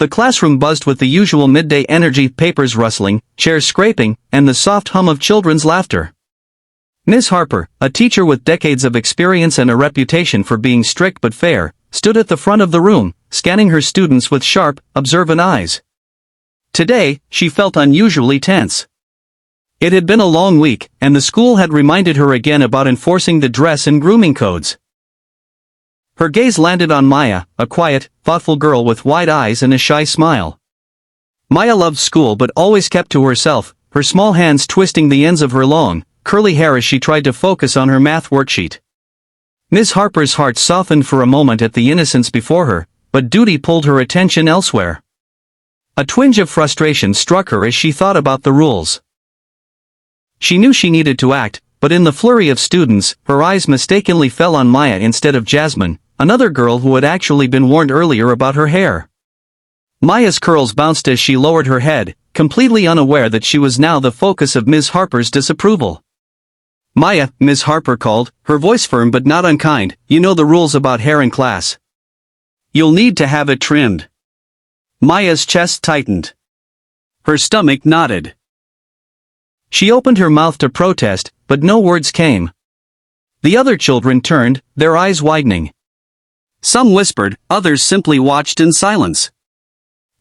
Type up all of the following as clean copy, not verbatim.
The classroom buzzed with the usual midday energy, papers rustling, chairs scraping, and the soft hum of children's laughter. Ms. Harper, a teacher with decades of experience and a reputation for being strict but fair, stood at the front of the room, scanning her students with sharp, observant eyes. Today, she felt unusually tense. It had been a long week, and the school had reminded her again about enforcing the dress and grooming codes. Her gaze landed on Maya, a quiet, thoughtful girl with wide eyes and a shy smile. Maya loved school but always kept to herself, her small hands twisting the ends of her long, curly hair as she tried to focus on her math worksheet. Ms. Harper's heart softened for a moment at the innocence before her, but duty pulled her attention elsewhere. A twinge of frustration struck her as she thought about the rules. She knew she needed to act, but in the flurry of students, her eyes mistakenly fell on Maya instead of Jasmine, another girl who had actually been warned earlier about her hair. Maya's curls bounced as she lowered her head, completely unaware that she was now the focus of Ms. Harper's disapproval. "Maya," Ms. Harper called, her voice firm but not unkind, "you know the rules about hair in class. You'll need to have it trimmed." Maya's chest tightened. Her stomach knotted. She opened her mouth to protest, but no words came. The other children turned, their eyes widening. Some whispered, others simply watched in silence.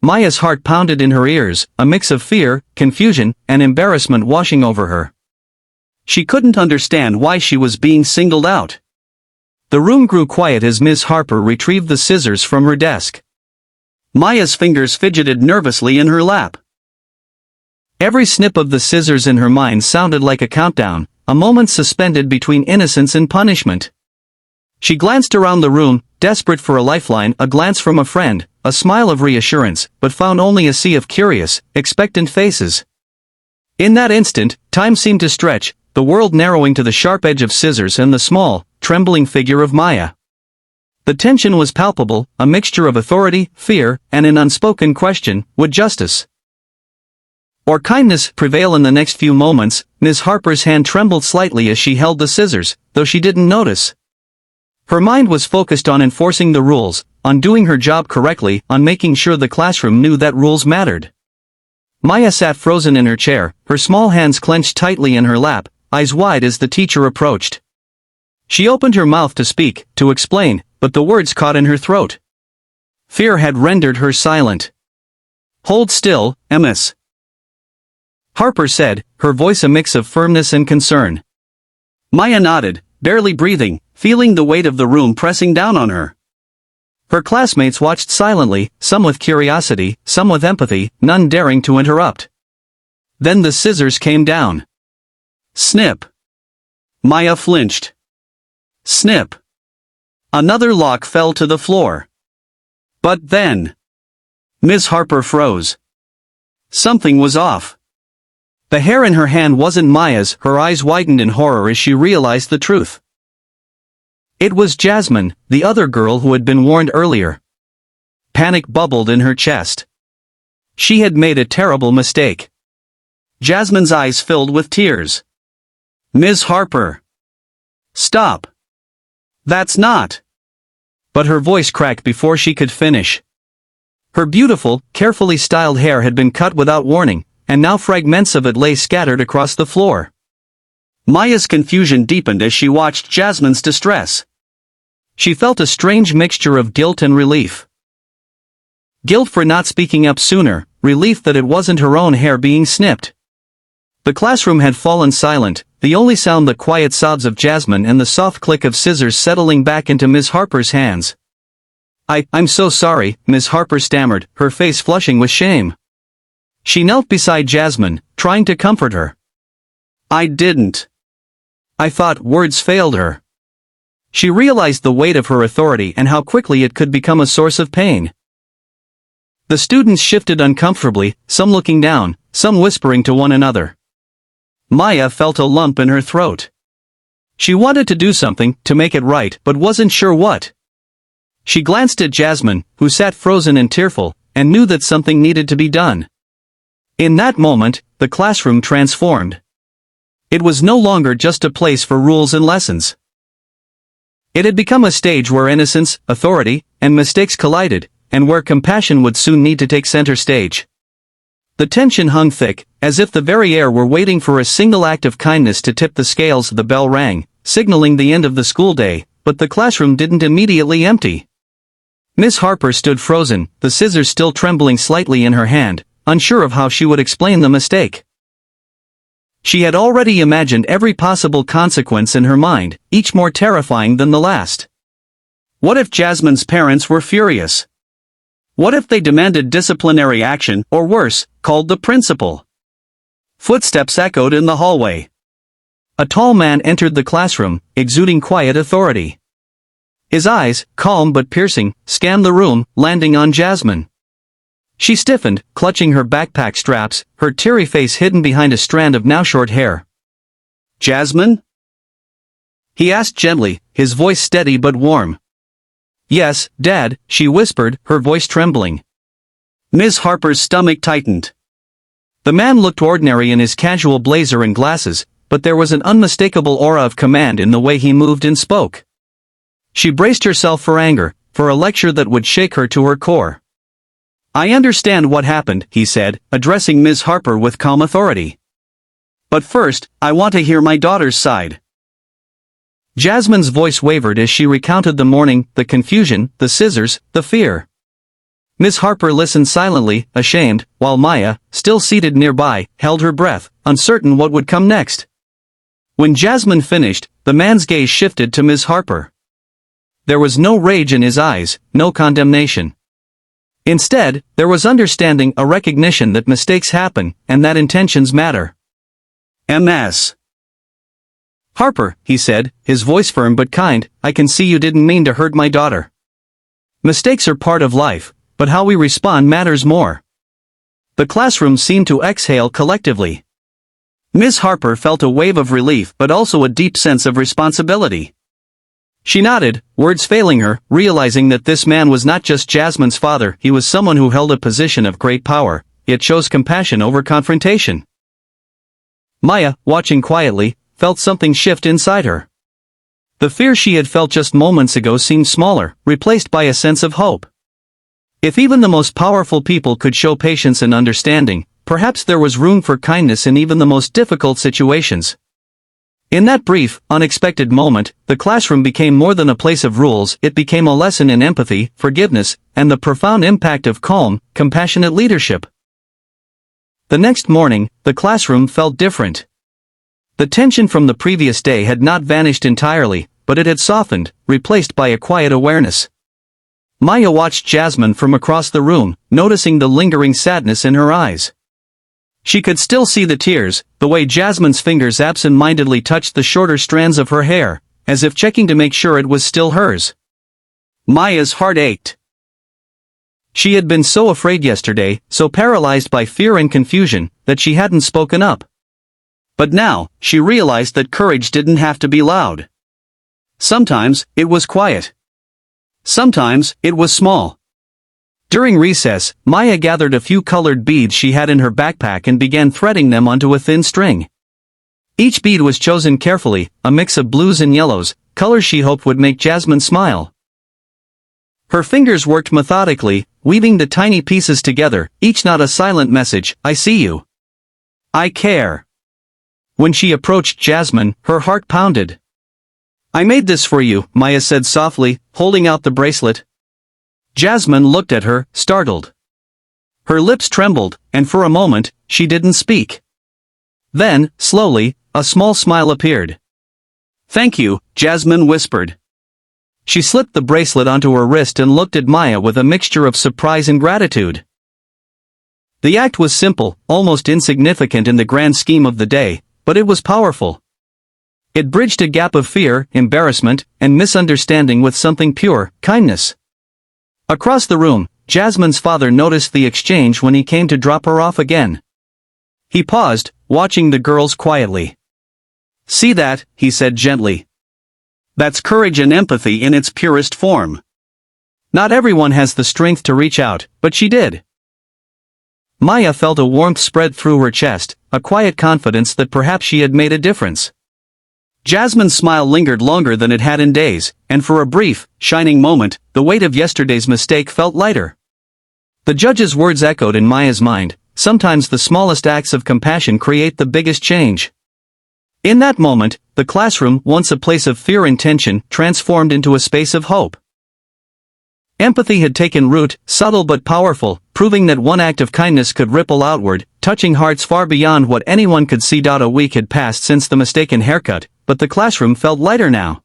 Maya's heart pounded in her ears, a mix of fear, confusion, and embarrassment washing over her. She couldn't understand why she was being singled out. The room grew quiet as Ms. Harper retrieved the scissors from her desk. Maya's fingers fidgeted nervously in her lap. Every snip of the scissors in her mind sounded like a countdown, a moment suspended between innocence and punishment. She glanced around the room, desperate for a lifeline, a glance from a friend, a smile of reassurance, but found only a sea of curious, expectant faces. In that instant, time seemed to stretch, the world narrowing to the sharp edge of scissors and the small, trembling figure of Maya. The tension was palpable, a mixture of authority, fear, and an unspoken question, would justice or kindness prevail in the next few moments? Ms. Harper's hand trembled slightly as she held the scissors, though she didn't notice. Her mind was focused on enforcing the rules, on doing her job correctly, on making sure the classroom knew that rules mattered. Maya sat frozen in her chair, her small hands clenched tightly in her lap, eyes wide as the teacher approached. She opened her mouth to speak, to explain, but the words caught in her throat. Fear had rendered her silent. "Hold still, Ms. Harper said, her voice a mix of firmness and concern. Maya nodded, barely breathing, feeling the weight of the room pressing down on her. Her classmates watched silently, some with curiosity, some with empathy, none daring to interrupt. Then the scissors came down. Snip. Maya flinched. Snip. Another lock fell to the floor. But then, Ms. Harper froze. Something was off. The hair in her hand wasn't Maya's, her eyes widened in horror as she realized the truth. It was Jasmine, the other girl who had been warned earlier. Panic bubbled in her chest. She had made a terrible mistake. Jasmine's eyes filled with tears. Ms. Harper. Stop. That's not. But her voice cracked before she could finish. Her beautiful, carefully styled hair had been cut without warning, and now fragments of it lay scattered across the floor. Maya's confusion deepened as she watched Jasmine's distress. She felt a strange mixture of guilt and relief. Guilt for not speaking up sooner, relief that it wasn't her own hair being snipped. The classroom had fallen silent, the only sound the quiet sobs of Jasmine and the soft click of scissors settling back into Ms. Harper's hands. I'm so sorry," Ms. Harper stammered, her face flushing with shame. She knelt beside Jasmine, trying to comfort her. "I didn't. I thought," words failed her. She realized the weight of her authority and how quickly it could become a source of pain. The students shifted uncomfortably, some looking down, some whispering to one another. Maya felt a lump in her throat. She wanted to do something, to make it right, but wasn't sure what. She glanced at Jasmine, who sat frozen and tearful, and knew that something needed to be done. In that moment, the classroom transformed. It was no longer just a place for rules and lessons. It had become a stage where innocence, authority, and mistakes collided, and where compassion would soon need to take center stage. The tension hung thick, as if the very air were waiting for a single act of kindness to tip the scales. The bell rang, signaling the end of the school day, but the classroom didn't immediately empty. Miss Harper stood frozen, the scissors still trembling slightly in her hand, unsure of how she would explain the mistake. She had already imagined every possible consequence in her mind, each more terrifying than the last. What if Jasmine's parents were furious? What if they demanded disciplinary action, or worse, called the principal? Footsteps echoed in the hallway. A tall man entered the classroom, exuding quiet authority. His eyes, calm but piercing, scanned the room, landing on Jasmine. She stiffened, clutching her backpack straps, her teary face hidden behind a strand of now short hair. "Jasmine?" he asked gently, his voice steady but warm. "Yes, Dad," she whispered, her voice trembling. Ms. Harper's stomach tightened. The man looked ordinary in his casual blazer and glasses, but there was an unmistakable aura of command in the way he moved and spoke. She braced herself for anger, for a lecture that would shake her to her core. "I understand what happened," he said, addressing Ms. Harper with calm authority. "But first, I want to hear my daughter's side." Jasmine's voice wavered as she recounted the morning, the confusion, the scissors, the fear. Ms. Harper listened silently, ashamed, while Maya, still seated nearby, held her breath, uncertain what would come next. When Jasmine finished, the man's gaze shifted to Ms. Harper. There was no rage in his eyes, no condemnation. Instead, there was understanding, a recognition that mistakes happen, and that intentions matter. "Ms. Harper," he said, his voice firm but kind, "I can see you didn't mean to hurt my daughter. Mistakes are part of life, but how we respond matters more." The classroom seemed to exhale collectively. Ms. Harper felt a wave of relief but also a deep sense of responsibility. She nodded, words failing her, realizing that this man was not just Jasmine's father, he was someone who held a position of great power, yet chose compassion over confrontation. Maya, watching quietly, felt something shift inside her. The fear she had felt just moments ago seemed smaller, replaced by a sense of hope. If even the most powerful people could show patience and understanding, perhaps there was room for kindness in even the most difficult situations. In that brief, unexpected moment, the classroom became more than a place of rules, it became a lesson in empathy, forgiveness, and the profound impact of calm, compassionate leadership. The next morning, the classroom felt different. The tension from the previous day had not vanished entirely, but it had softened, replaced by a quiet awareness. Maya watched Jasmine from across the room, noticing the lingering sadness in her eyes. She could still see the tears, the way Jasmine's fingers absent-mindedly touched the shorter strands of her hair, as if checking to make sure it was still hers. Maya's heart ached. She had been so afraid yesterday, so paralyzed by fear and confusion, that she hadn't spoken up. But now, she realized that courage didn't have to be loud. Sometimes, it was quiet. Sometimes, it was small. During recess, Maya gathered a few colored beads she had in her backpack and began threading them onto a thin string. Each bead was chosen carefully, a mix of blues and yellows, colors she hoped would make Jasmine smile. Her fingers worked methodically, weaving the tiny pieces together, each knot a silent message, "I see you. I care." When she approached Jasmine, her heart pounded. "I made this for you," Maya said softly, holding out the bracelet. Jasmine looked at her, startled. Her lips trembled, and for a moment, she didn't speak. Then, slowly, a small smile appeared. "Thank you," Jasmine whispered. She slipped the bracelet onto her wrist and looked at Maya with a mixture of surprise and gratitude. The act was simple, almost insignificant in the grand scheme of the day, but it was powerful. It bridged a gap of fear, embarrassment, and misunderstanding with something pure, kindness. Across the room, Jasmine's father noticed the exchange when he came to drop her off again. He paused, watching the girls quietly. "See that," he said gently. "That's courage and empathy in its purest form. Not everyone has the strength to reach out, but she did." Maya felt a warmth spread through her chest, a quiet confidence that perhaps she had made a difference. Jasmine's smile lingered longer than it had in days, and for a brief, shining moment, the weight of yesterday's mistake felt lighter. The judge's words echoed in Maya's mind. Sometimes the smallest acts of compassion create the biggest change. In that moment, the classroom, once a place of fear and tension, transformed into a space of hope. Empathy had taken root, subtle but powerful, proving that one act of kindness could ripple outward, touching hearts far beyond what anyone could see. A week had passed since the mistaken haircut, but the classroom felt lighter now.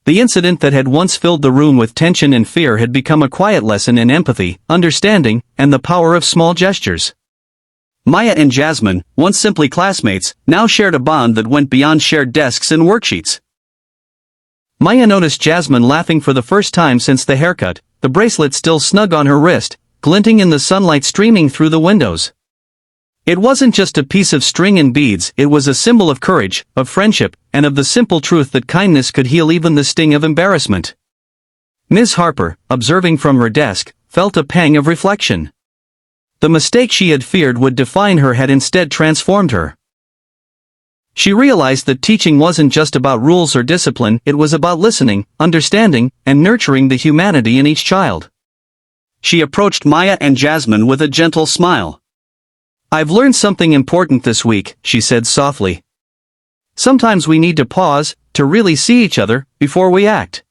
The incident that had once filled the room with tension and fear had become a quiet lesson in empathy, understanding, and the power of small gestures. Maya and Jasmine, once simply classmates, now shared a bond that went beyond shared desks and worksheets. Maya noticed Jasmine laughing for the first time since the haircut, the bracelet still snug on her wrist, glinting in the sunlight streaming through the windows. It wasn't just a piece of string and beads, it was a symbol of courage, of friendship, and of the simple truth that kindness could heal even the sting of embarrassment. Ms. Harper, observing from her desk, felt a pang of reflection. The mistake she had feared would define her had instead transformed her. She realized that teaching wasn't just about rules or discipline, it was about listening, understanding, and nurturing the humanity in each child. She approached Maya and Jasmine with a gentle smile. "I've learned something important this week," she said softly. "Sometimes we need to pause, to really see each other, before we act.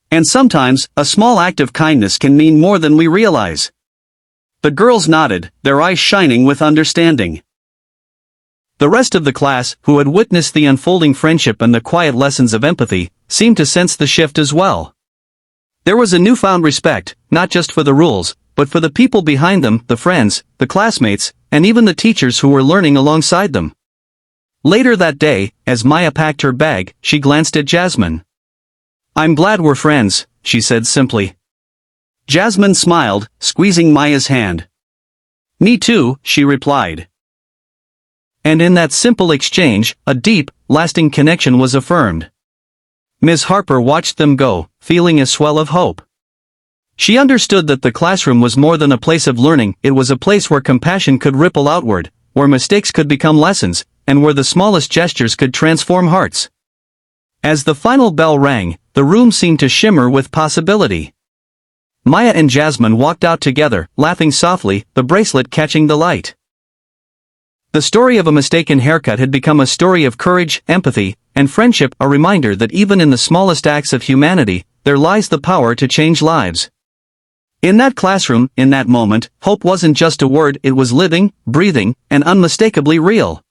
And sometimes, a small act of kindness can mean more than we realize." The girls nodded, their eyes shining with understanding. The rest of the class, who had witnessed the unfolding friendship and the quiet lessons of empathy, seemed to sense the shift as well. There was a newfound respect, not just for the rules, but for the people behind them, the friends, the classmates, and even the teachers who were learning alongside them. Later that day, as Maya packed her bag, she glanced at Jasmine. "I'm glad we're friends," she said simply. Jasmine smiled, squeezing Maya's hand. "Me too," she replied. And in that simple exchange, a deep, lasting connection was affirmed. Ms. Harper watched them go, feeling a swell of hope. She understood that the classroom was more than a place of learning, it was a place where compassion could ripple outward, where mistakes could become lessons, and where the smallest gestures could transform hearts. As the final bell rang, the room seemed to shimmer with possibility. Maya and Jasmine walked out together, laughing softly, the bracelet catching the light. The story of a mistaken haircut had become a story of courage, empathy, and friendship, a reminder that even in the smallest acts of humanity, there lies the power to change lives. In that classroom, in that moment, hope wasn't just a word, it was living, breathing, and unmistakably real.